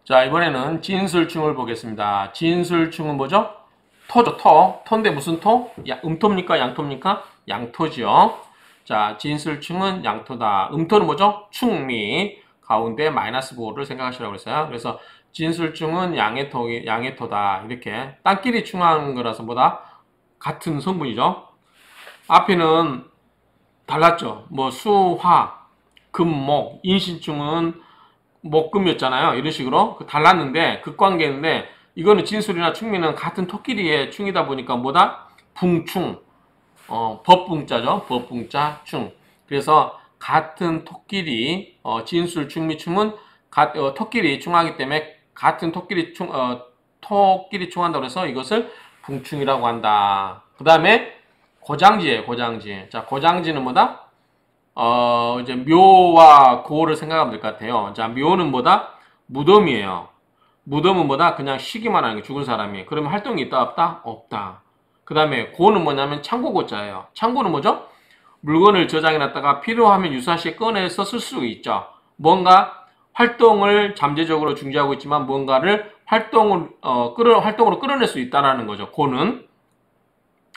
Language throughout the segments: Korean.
자, 이번에는 진술충을 보겠습니다. 진술충은 뭐죠? 토죠, 토. 토인데 무슨 토? 음토입니까? 양토입니까? 양토죠. 자, 진술충은 양토다. 음토는 뭐죠? 충미. 가운데 마이너스 부호를 생각하시라고 그랬어요. 그래서 진술충은 양해토다. 이렇게 땅끼리 충한 거라서 뭐다? 같은 성분이죠. 앞에는 달랐죠. 뭐 수, 화, 금, 목. 인신충은 목금이었잖아요. 이런 식으로 달랐는데 극관계인데 이거는 진술이나 충미는 같은 토끼리의 충이다 보니까 뭐다? 붕충. 법붕자죠. 법붕자 충. 그래서 같은 토끼리 진술 충미충은 토끼리 충하기 때문에 같은 토끼리 충한다고 해서 이것을 붕충이라고 한다. 그 다음에 고장지예요. 고장지. 자, 고장지는 뭐다? 이제 묘와 고를 생각하면 될 것 같아요. 자, 묘는 뭐다? 무덤이에요. 무덤은 뭐다? 그냥 쉬기만 하는 게 죽은 사람이. 그러면 활동이 있다 없다? 없다. 그 다음에 고는 뭐냐면 창고고자예요. 창고는 뭐죠? 물건을 저장해놨다가 필요하면 유사시에 꺼내서 쓸 수 있죠. 뭔가 활동을 잠재적으로 중지하고 있지만 뭔가를 활동으로 끌어낼 수 있다는 거죠. 고는.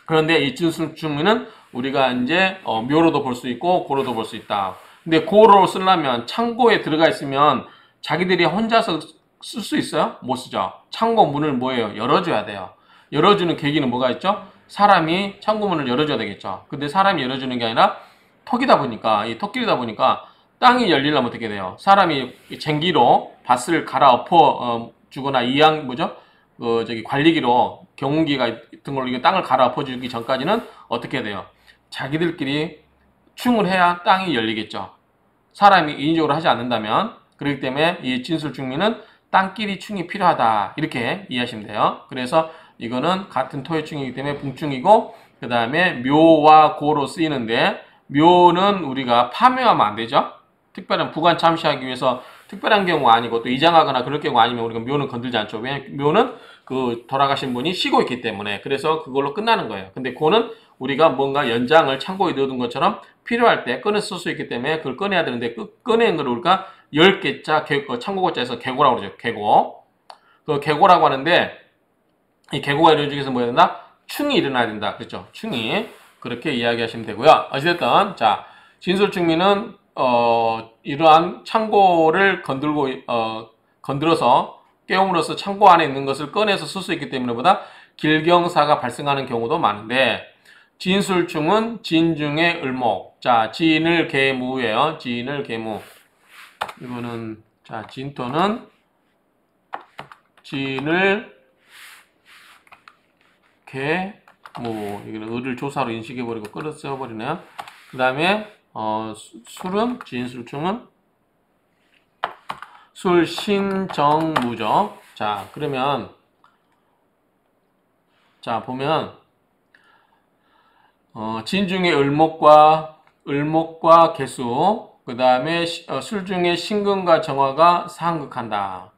그런데 이 진술충미는 우리가 이제 묘로도 볼 수 있고 고로도 볼 수 있다. 근데 고로 쓰려면 창고에 들어가 있으면 자기들이 혼자서 쓸 수 있어요? 못 쓰죠. 창고 문을 뭐예요? 열어줘야 돼요. 열어주는 계기는 뭐가 있죠? 사람이 창고 문을 열어줘야 되겠죠. 근데 사람이 열어주는 게 아니라 턱이다 보니까 이 토끼리다 보니까 땅이 열리려면 어떻게 돼요? 사람이 쟁기로 밭을 갈아엎어 주거나 관리기로 경운기가 같은 걸로 땅을 갈아엎어 주기 전까지는 어떻게 돼요? 자기들끼리 충을 해야 땅이 열리겠죠. 사람이 인위적으로 하지 않는다면. 그렇기 때문에 이 진술충미는 땅끼리 충이 필요하다. 이렇게 이해하시면 돼요. 그래서 이거는 같은 토의 충이기 때문에 붕충이고, 그 다음에 묘와 고로 쓰이는데, 묘는 우리가 파묘하면 안 되죠. 특별한 부관 참시하기 위해서 특별한 경우 아니고 또 이장하거나 그럴 경우 아니면 우리가 묘는 건들지 않죠. 왜냐면 묘는 그 돌아가신 분이 쉬고 있기 때문에. 그래서 그걸로 끝나는 거예요. 근데 고는 우리가 뭔가 연장을 창고에 넣어둔 것처럼 필요할 때 꺼내 쓸 수 있기 때문에 그걸 꺼내야 되는데 그 꺼내는 걸 우리가 10개자 창고고자에서 계고라고 그러죠. 계고. 그 계고라고 하는데 이 계고가 이루어지기 위해서 뭐 해야 된다? 충이 일어나야 된다. 그렇죠. 충이. 그렇게 이야기하시면 되고요. 어찌됐든 자, 진술충미는 이러한 창고를 건들어서 깨움으로써 창고 안에 있는 것을 꺼내서 쓸 수 있기 때문에 보다 길경사가 발생하는 경우도 많은데, 진술충은 진중의 을목. 자, 진을 계무예요. 진을 계무. 이거는, 자, 진토는 진을 계무. 이거는 을을 조사로 인식해버리고 끌어 써버리네요. 그 다음에, 술은, 진술충은 술신정무죠. 자, 그러면, 자, 보면, 진중의 을목과 개수, 그 다음에 술중의 신금과 정화가 상극한다.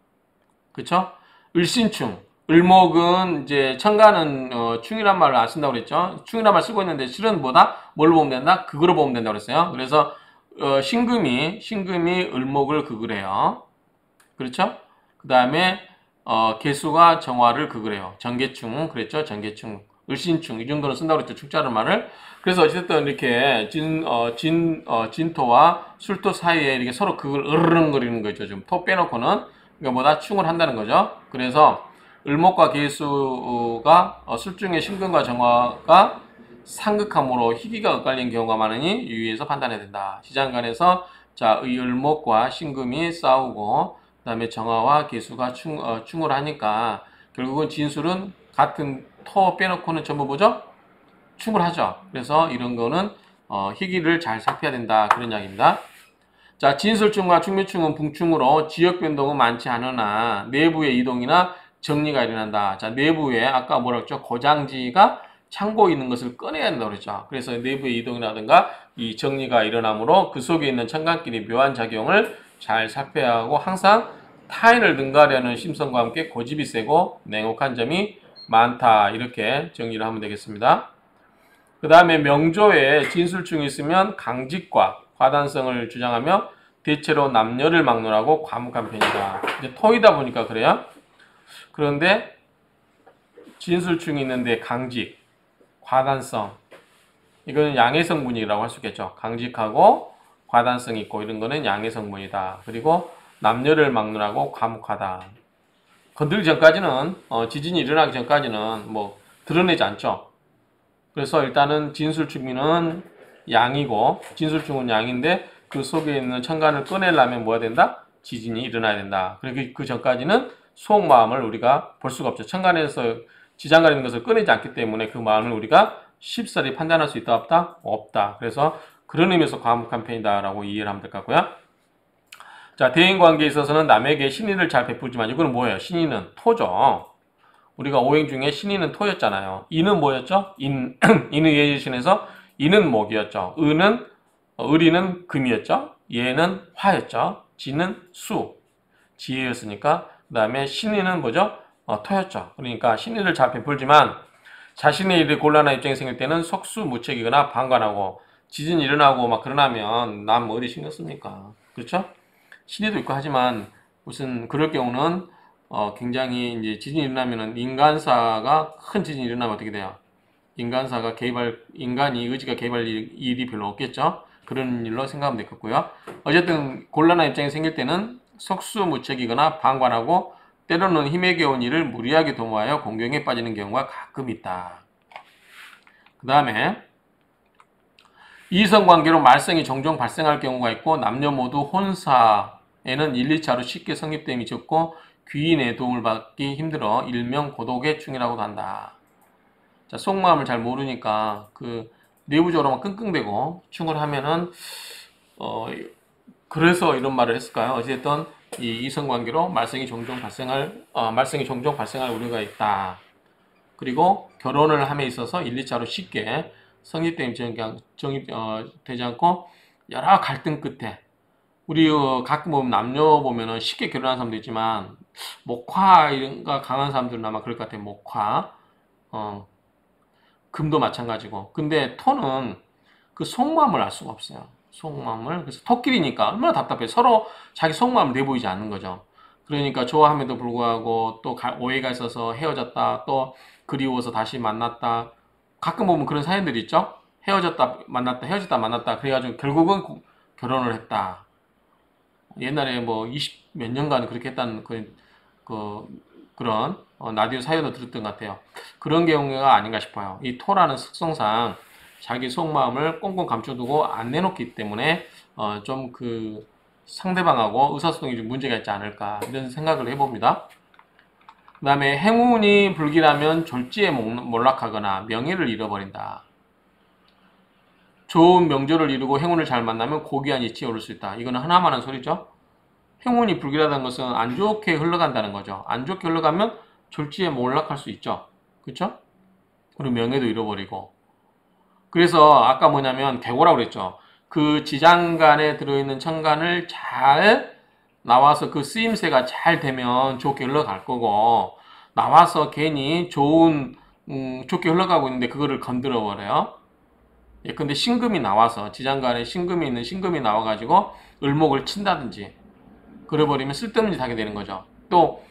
그쵸? 을신충. 을목은 이제 청가는 충이란 말을 안 쓴다고 그랬죠. 충이란 말 쓰고 있는데 실은 뭐다? 뭘로 보면 된다? 극으로 보면 된다고 그랬어요. 그래서 신금이 을목을 극을 해요. 그렇죠? 그 다음에 개수가 정화를 극을 해요. 정계충 그랬죠? 정계충. 을신충 이 정도는 쓴다고 그랬죠. 축자는 말을. 그래서 어쨌든 이렇게 진토와 술토 사이에 이렇게 서로 그걸 으르렁거리는 거죠. 좀 토 빼놓고는. 그러니까 뭐다? 충을 한다는 거죠. 그래서 을목과 계수가 술중의 신금과 정화가 상극함으로 희귀가 엇갈리는 경우가 많으니 유의해서 판단해야 된다. 시장간에서 자, 이 을목과 신금이 싸우고 그 다음에 정화와 계수가 충을 하니까 결국은 진술은 같은 토 빼놓고는 전부 뭐죠? 충을 하죠. 그래서 이런 거는 희귀를 잘 살펴야 된다. 그런 이야기입니다. 자, 진술충과 충미충은 붕충으로 지역 변동은 많지 않으나 내부의 이동이나 정리가 일어난다. 자, 내부에 아까 뭐라 그랬죠? 고장지가 창고에 있는 것을 꺼내야 한다고 그랬죠. 그래서 내부의 이동이라든가 이 정리가 일어나므로 그 속에 있는 천간끼리 묘한 작용을 잘 살펴야 하고 항상 타인을 능가하려는 심성과 함께 고집이 세고 냉혹한 점이 많다. 이렇게 정리를 하면 되겠습니다. 그 다음에 명조에 진술충이 있으면 강직과 화단성을 주장하며 대체로 남녀를 막론하고 과묵한 편이다. 이제 토이다 보니까 그래요. 그런데 진술충이 있는데 강직, 과단성, 이거는 양의 성분이라고 할 수 있겠죠. 강직하고 과단성이 있고 이런 거는 양의 성분이다. 그리고 남녀를 막론하고 과묵하다. 건들기 전까지는 지진이 일어나기 전까지는 뭐 드러내지 않죠. 그래서 일단은 진술충이는 양이고 진술충은 양인데 그 속에 있는 첨간을 꺼내려면 뭐가 된다? 지진이 일어나야 된다. 그리고 그 전까지는 속마음을 우리가 볼 수가 없죠. 첨간에서 지장간 있는 것을 꺼내지 않기 때문에 그 마음을 우리가 쉽사리 판단할 수 있다 없다? 없다. 그래서 그런 의미에서 과묵한 편이다 라고 이해를 하면 될 것 같고요. 자, 대인관계에 있어서는 남에게 신의를 잘 베풀지만 이거는 뭐예요? 신의는 토죠. 우리가 오행 중에 신의는 토였잖아요. 이는 뭐였죠? 인의 예신에서 이는 목이었죠. 의리는 금이었죠. 예는 화였죠. 지는 수, 지혜였으니까. 그 다음에 신의는 뭐죠? 토였죠. 그러니까 신의를 잘 베풀지만 자신의 일이 곤란한 입장이 생길 때는 속수무책이거나 방관하고 지진이 일어나고 막 그러나면 남 어디 신경 씁니까? 그렇죠? 신의도 있고 하지만 무슨 그럴 경우는 굉장히 이제 지진이 일어나면은 인간사가 큰 지진이 일어나면 어떻게 돼요? 인간이 의지가 개입할 일이 별로 없겠죠? 그런 일로 생각하면 되겠고요. 어쨌든 곤란한 입장이 생길 때는 속수무책이거나 방관하고 때로는 힘에 겨운 일을 무리하게 도모하여 공경에 빠지는 경우가 가끔 있다. 그 다음에 이성관계로 말썽이 종종 발생할 경우가 있고 남녀 모두 혼사에는 1, 2차로 쉽게 성립됨이 적고 귀인의 도움을 받기 힘들어 일명 고독의 충이라고도 한다. 자, 속마음을 잘 모르니까 그 내부적으로만 끙끙대고 충을 하면은 그래서 이런 말을 했을까요? 어쨌든 이 이성관계로 말썽이 종종 발생할 우려가 있다. 그리고 결혼을 함에 있어서 1, 2차로 쉽게 성립됨이 되지 않고 여러 갈등 끝에 우리 가끔 보면 남녀 보면은 쉽게 결혼한 사람도 있지만 목화 이런가 강한 사람들은 아마 그럴 것 같아요. 목화, 금도 마찬가지고. 근데 토는 그 속마음을 알 수가 없어요. 속마음을. 그래서 토끼리니까 얼마나 답답해. 서로 자기 속마음을 내보이지 않는 거죠. 그러니까 좋아함에도 불구하고 또 오해가 있어서 헤어졌다. 또 그리워서 다시 만났다. 가끔 보면 그런 사연들이 있죠. 헤어졌다 만났다 헤어졌다 만났다. 그래가지고 결국은 결혼을 했다. 옛날에 뭐 20 몇 년간 그렇게 했다는 그런 라디오 사연도 들었던 것 같아요. 그런 경우가 아닌가 싶어요. 이 토라는 특성상 자기 속마음을 꽁꽁 감춰두고 안 내놓기 때문에 좀 그 상대방하고 의사소통이 좀 문제가 있지 않을까 이런 생각을 해봅니다. 그 다음에 행운이 불길하면 졸지에 몰락하거나 명예를 잃어버린다. 좋은 명조를 이루고 행운을 잘 만나면 고귀한 이치에 오를 수 있다. 이거는 하나만 한 소리죠. 행운이 불길하다는 것은 안 좋게 흘러간다는 거죠. 안 좋게 흘러가면 졸지에 몰락할 수 있죠. 그렇죠? 그리고 명예도 잃어버리고. 그래서 아까 뭐냐면 대고라고 그랬죠. 그 지장간에 들어있는 천간을 잘 나와서 그 쓰임새가 잘 되면 좋게 흘러갈 거고 나와서 괜히 좋게 흘러가고 있는데 그거를 건드려 버려요. 예, 근데 신금이 나와서 지장간에 신금이 나와가지고 을목을 친다든지 그래버리면 쓸데없는 짓 하게 되는 거죠. 또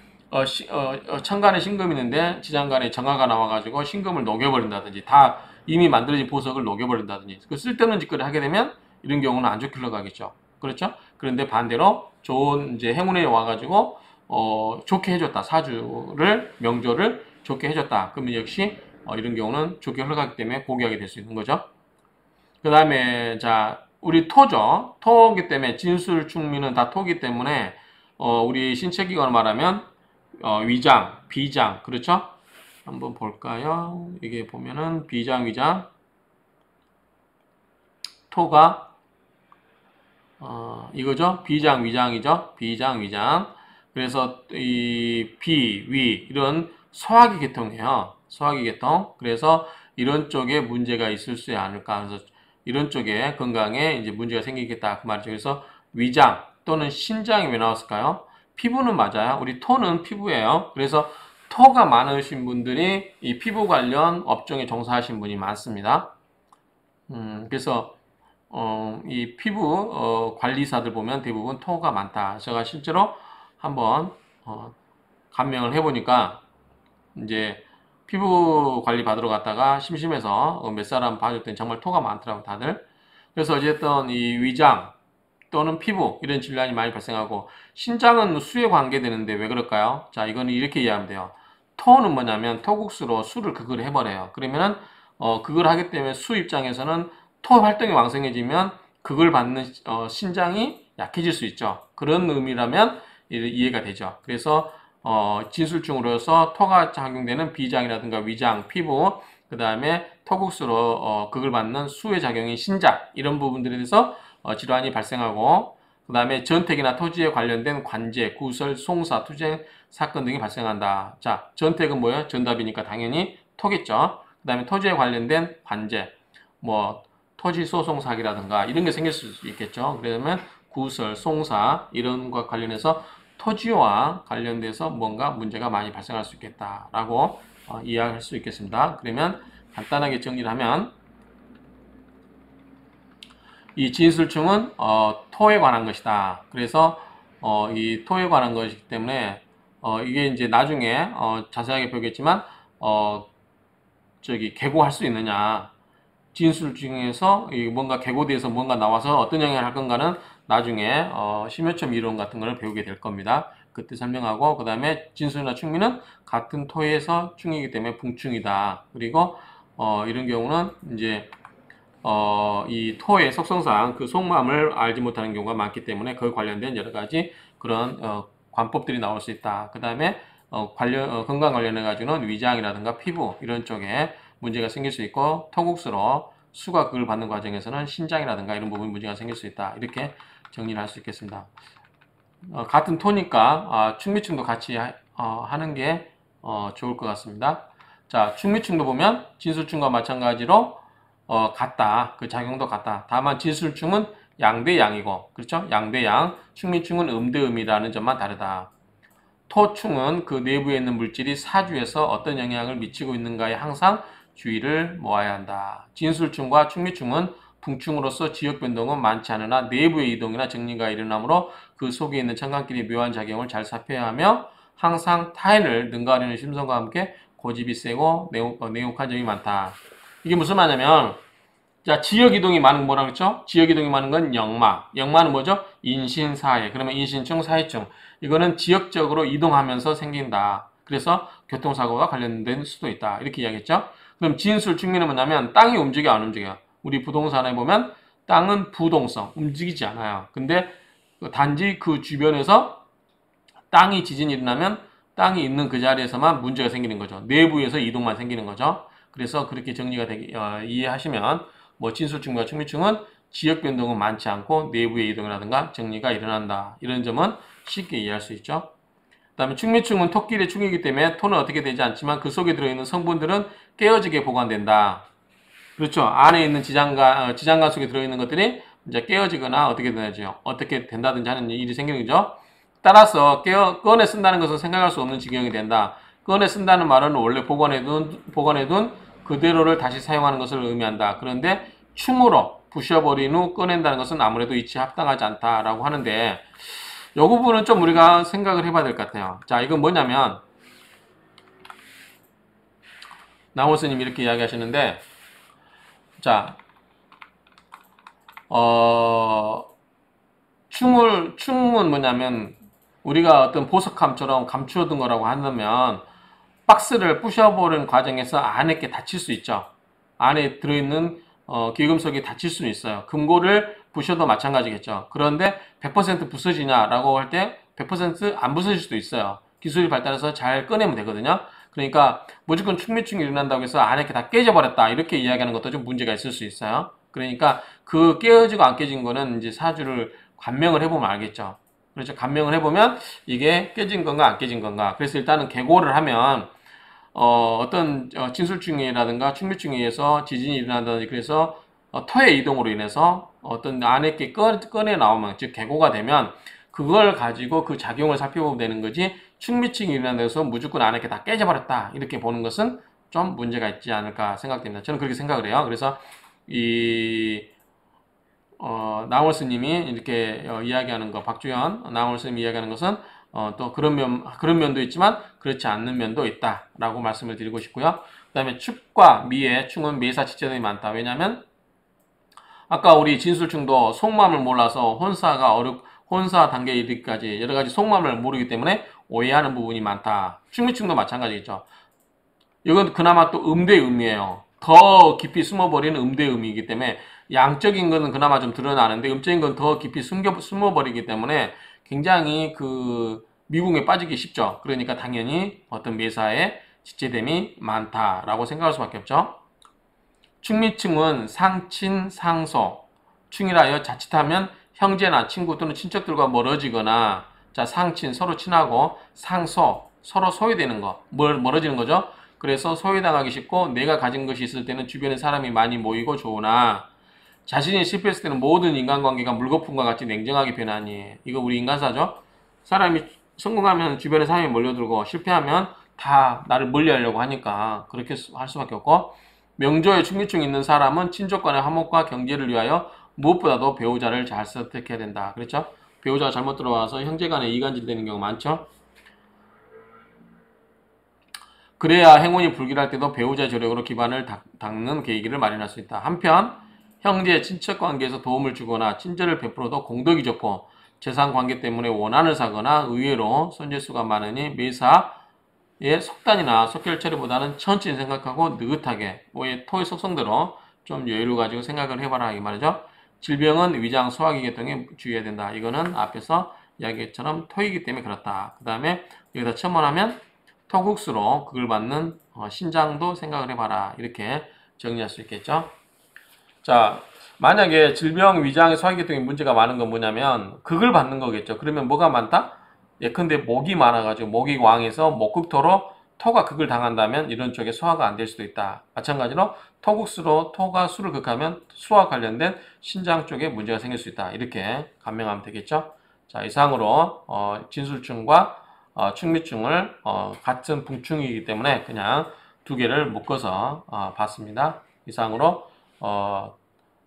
천간에 신금이 있는데 지장간에 정화가 나와가지고 신금을 녹여버린다든지 다 이미 만들어진 보석을 녹여버린다든지 그 쓸데없는 짓거리 하게 되면 이런 경우는 안 좋게 흘러가겠죠. 그렇죠? 그런데 반대로 좋은 이제 행운에 와가지고 좋게 해줬다. 사주를 명조를 좋게 해줬다. 그러면 역시 이런 경우는 좋게 흘러가기 때문에 고귀하게 될 수 있는 거죠. 그 다음에 자 우리 토죠. 토기 때문에 진술충미는 다 토기 때문에 우리 신체기관을 말하면 위장, 비장 그렇죠? 한번 볼까요? 이게 보면은 비장, 위장 토가 이거죠. 비장, 위장이죠. 비장, 위장. 그래서 이 비, 위 이런 소화기 계통이에요. 소화기 계통. 그래서 이런 쪽에 문제가 있을 수 않을까. 그래서 이런 쪽에 건강에 이제 문제가 생기겠다 그 말이죠. 그래서 위장 또는 신장이 왜 나왔을까요? 피부는 맞아요. 우리 토는 피부예요. 그래서 토가 많으신 분들이 이 피부 관련 업종에 종사하신 분이 많습니다. 그래서 이 피부 관리사들 보면 대부분 토가 많다. 제가 실제로 한번 감명을 해보니까 이제 피부 관리 받으러 갔다가 심심해서 몇 사람 봐줬더니 정말 토가 많더라고 다들. 그래서 어쨌든 이 위장 또는 피부 이런 질환이 많이 발생하고 신장은 수에 관계되는데 왜 그럴까요? 자, 이거는 이렇게 이해하면 돼요. 토는 뭐냐면 토국수로 수를 극을 해버려요. 그러면은 극을 하기 때문에 수 입장에서는 토 활동이 왕성해지면 극을 받는 신장이 약해질 수 있죠. 그런 의미라면 이해가 되죠. 그래서 진술중으로서 토가 작용되는 비장이라든가 위장, 피부, 그 다음에 토국수로 극을 받는 수의 작용인 신장 이런 부분들에 대해서 질환이 발생하고 그 다음에 전택이나 토지에 관련된 관제, 구설, 송사, 투쟁 사건 등이 발생한다. 자, 전택은 뭐예요? 정답이니까 당연히 토겠죠. 그 다음에 토지에 관련된 관제, 뭐 토지 소송 사기라든가 이런 게 생길 수 있겠죠. 그러면 구설, 송사 이런 것과 관련해서 토지와 관련돼서 뭔가 문제가 많이 발생할 수 있겠다라고 이해할 수 있겠습니다. 그러면 간단하게 정리를 하면 이 진술충은 토에 관한 것이다. 그래서 이 토에 관한 것이기 때문에 이게 이제 나중에 자세하게 보겠지만 계고할 수 있느냐 진술중에서 뭔가 계고돼서 뭔가 나와서 어떤 영향을 할 건가는 나중에 심효점 이론 같은 걸 배우게 될 겁니다. 그때 설명하고 그 다음에 진술이나 충미는 같은 토에서 충이기 때문에 붕충이다. 그리고 이런 경우는 이제 이 토의 속성상 그 속마음을 알지 못하는 경우가 많기 때문에 그 관련된 여러 가지 그런 관법들이 나올 수 있다. 그 다음에 건강 관련해 가지고는 위장이라든가 피부 이런 쪽에 문제가 생길 수 있고 토국수로 수가 그걸 받는 과정에서는 신장이라든가 이런 부분에 문제가 생길 수 있다. 이렇게 정리를 할 수 있겠습니다. 같은 토니까 충미충도 같이 하는 게 좋을 것 같습니다. 자, 충미충도 보면 진술충과 마찬가지로 같다. 그 작용도 같다. 다만 진술충은 양대 양이고, 그렇죠? 양대 양. 충미충은 음대 음이라는 점만 다르다. 토충은 그 내부에 있는 물질이 사주에서 어떤 영향을 미치고 있는가에 항상 주의를 모아야 한다. 진술충과 충미충은 붕충으로서 지역 변동은 많지 않으나 내부의 이동이나 정리가 일어나므로 그 속에 있는 천간끼리 묘한 작용을 잘 살펴야 하며 항상 타인을 능가하려는 심성과 함께 고집이 세고 내혹한 점이 많다. 이게 무슨 말이냐면 자, 지역 이동이 많은 뭐라 그랬죠? 지역 이동이 많은 건 역마. 역마는 뭐죠? 인신사회. 그러면 인신충, 사회충. 이거는 지역적으로 이동하면서 생긴다. 그래서 교통사고가 관련된 수도 있다. 이렇게 이야기했죠? 그럼 진술 충미는 뭐냐면 땅이 움직여 안 움직여? 우리 부동산에 보면 땅은 부동성, 움직이지 않아요. 근데 단지 그 주변에서 땅이 지진이 일어나면 땅이 있는 그 자리에서만 문제가 생기는 거죠. 내부에서 이동만 생기는 거죠. 그래서 그렇게 정리가 되게 이해하시면 뭐 진술충과 충미충은 지역 변동은 많지 않고 내부의 이동이라든가 정리가 일어난다. 이런 점은 쉽게 이해할 수 있죠. 그 다음에 충미충은 토끼의 충이기 때문에 토는 어떻게 되지 않지만 그 속에 들어있는 성분들은 깨어지게 보관된다. 그렇죠. 안에 있는 지장간 속에 들어있는 것들이 이제 깨어지거나 어떻게 되죠. 어떻게 된다든지 하는 일이 생기는 거죠. 따라서 꺼내 쓴다는 것은 생각할 수 없는 지경이 된다. 꺼내 쓴다는 말은 원래 보관해둔 그대로를 다시 사용하는 것을 의미한다. 그런데 충으로 부셔버린 후 꺼낸다는 것은 아무래도 이치에 합당하지 않다라고 하는데 이 부분은 좀 우리가 생각을 해봐야 될 것 같아요. 자, 이건 뭐냐면 나호 스님이 이렇게 이야기하시는데 자, 충은 뭐냐면 우리가 어떤 보석함처럼 감추어둔 거라고 한다면 박스를 부셔버리는 과정에서 안에 게 닫힐 수 있죠. 안에 들어있는 귀금속이 닫힐 수는 있어요. 금고를 부셔도 마찬가지겠죠. 그런데 100% 부서지냐라고 할 때 100%안 부서질 수도 있어요. 기술이 발달해서 잘 꺼내면 되거든요. 그러니까 무조건 충미충이 일어난다고 해서 안에 게 다 깨져버렸다 이렇게 이야기하는 것도 좀 문제가 있을 수 있어요. 그러니까 그 깨어지고 안 깨진 거는 이제 사주를 관명을 해보면 알겠죠. 그렇죠. 관명을 해보면 이게 깨진 건가 안 깨진 건가. 그래서 일단은 계고를 하면 어떤 진술충이라든가 충미충에 의해서 지진이 일어난다든지 그래서 토의 이동으로 인해서 어떤 안에 게 꺼내 나오면 즉 계고가 되면 그걸 가지고 그 작용을 살펴보면 되는 거지 충미충이 일어나서 무조건 안에 게 다 깨져버렸다 이렇게 보는 것은 좀 문제가 있지 않을까 생각됩니다. 저는 그렇게 생각을 해요. 그래서 이 나월 스님이 이렇게 이야기하는 거, 박주현 나월 스님이 이야기하는 것은 또 그런 면도 있지만 그렇지 않는 면도 있다라고 말씀을 드리고 싶고요. 그 다음에 축과 미의 충은 매사 지체들이 많다. 왜냐하면 아까 우리 진술충도 속마음을 몰라서 혼사 단계에 이르기까지 여러 가지 속마음을 모르기 때문에 오해하는 부분이 많다. 충미충도 마찬가지겠죠. 이건 그나마 또 음대음이에요. 더 깊이 숨어버리는 음대음이기 때문에 양적인 거는 그나마 좀 드러나는데 음적인 건 더 깊이 숨어버리기 때문에 굉장히 그 미궁에 빠지기 쉽죠. 그러니까 당연히 어떤 매사에 지체됨이 많다라고 생각할 수밖에 없죠. 충미충은 상친, 상소. 충이라여 자칫하면 형제나 친구 또는 친척들과 멀어지거나, 자, 상친, 서로 친하고, 상소, 서로 소외되는 거, 멀어지는 거죠. 그래서 소외당하기 쉽고, 내가 가진 것이 있을 때는 주변에 사람이 많이 모이고 좋으나, 자신이 실패했을 때는 모든 인간관계가 물거품과 같이 냉정하게 변하니, 이거 우리 인간사죠. 사람이 성공하면 주변에 사람이 몰려들고, 실패하면 다 나를 멀리하려고 하니까 그렇게 할 수밖에 없고, 명조에 충미충 있는 사람은 친족 간의 화목과 경제를 위하여 무엇보다도 배우자를 잘 선택해야 된다. 그렇죠? 배우자가 잘못 들어와서 형제 간에 이간질 되는 경우 많죠? 그래야 행운이 불길할 때도 배우자의 조력으로 기반을 닦는 계기를 마련할 수 있다. 한편 형제, 친척 관계에서 도움을 주거나 친절을 베풀어도 공덕이 좋고 재산 관계 때문에 원한을 사거나 의외로 손재수가 많으니 매사의 속단이나 속결 처리보다는 천천히 생각하고 느긋하게 토의 속성대로 좀 여유를 가지고 생각을 해봐라 이 말이죠. 질병은 위장, 소화기 계통에 주의해야 된다. 이거는 앞에서 이야기처럼 토이기 때문에 그렇다. 그 다음에 여기다 첨언하면 토국수로 극을 받는 신장도 생각을 해봐라. 이렇게 정리할 수 있겠죠. 자, 만약에 질병, 위장, 소화기계통에 문제가 많은 건 뭐냐면 극을 받는 거겠죠. 그러면 뭐가 많다? 예컨대 목이 많아가지고 목이 왕해서 목극토로 토가 극을 당한다면 이런 쪽에 소화가 안 될 수도 있다. 마찬가지로 토국수로 토가 수를 극하면 수와 관련된 신장 쪽에 문제가 생길 수 있다. 이렇게 간명하면 되겠죠. 자, 이상으로 진술충과 충미충을 같은 붕충이기 때문에 그냥 두 개를 묶어서 봤습니다. 이상으로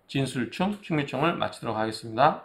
진술충, 충미충을 마치도록 하겠습니다.